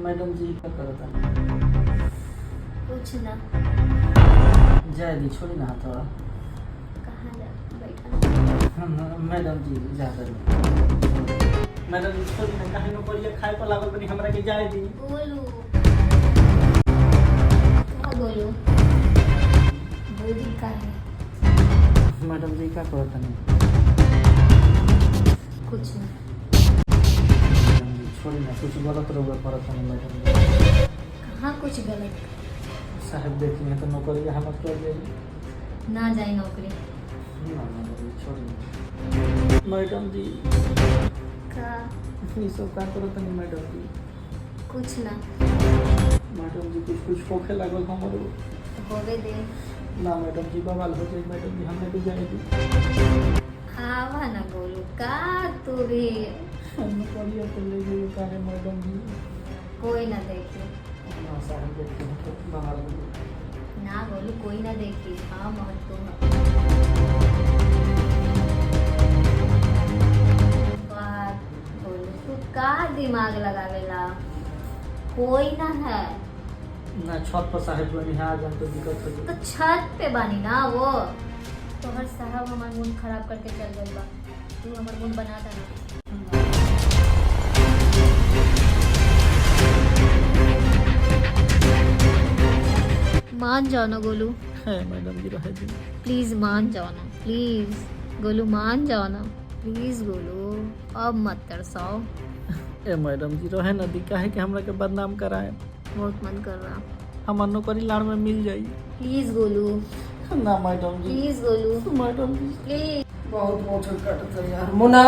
Madam जी क्या करता कुछ ना। जाए दी छोड़ी ना तो कहाँ जा बैठा? मैडम जी जाता नहीं मैडम जी छोड़ी ना कहीं न करिए खाए पर लागल बनी हमरा के जाए दी बोलू क्या बोलू? बोली का है? मैडम जी क्या करता नहीं कुछ ना। मैडम जी छोड़ी ना कुछ गलत रोग करता नहीं मैडम जी कहाँ कुछ गलत? साहब देखिए तो नौकरी हम कर दे ना जाए नौकरी। मैडम जी छोड़ी ना मैडम जी का ये सब का करता नहीं मैडम जी कुछ ना। मैडम जी कुछ होखे लागल हमारे होवे दे। ना मैडम जी बवाल हो जाए मैडम जी हमें भी जाएगी आवा ना बोलू का तू भी हम करिए तो ले गए का है मैडम जी कोई ना देखे। ना साहब देखते हैं तो बवाल हो जाए ना बोलू कोई ना देखी। हाँ महत्व बात बोलू तू का दिमाग लगावेला? कोई ना है ना छत पर साहब बनी आ जाए तो दिक्कत हो तो जाए छत पे बानी ना वो तो हर साहब हमार मूड खराब करके चल गई बा। तू हमार मूड बना देना। मान जाओ ना गोलू है मैडम जी रहे दी प्लीज मान जाओ ना प्लीज गोलू मान जाओ ना प्लीज गोलू अब मत तरसाओ। ए मैडम जी रहे ना दी काहे कि हमरा के बदनाम कराए बहुत मन कर रहा हमार नौकरी लाड़ में मिल जाई प्लीज गोलू ना madam ji please Golu madam ji please. बहुत मोटर काटता यार मुन्ना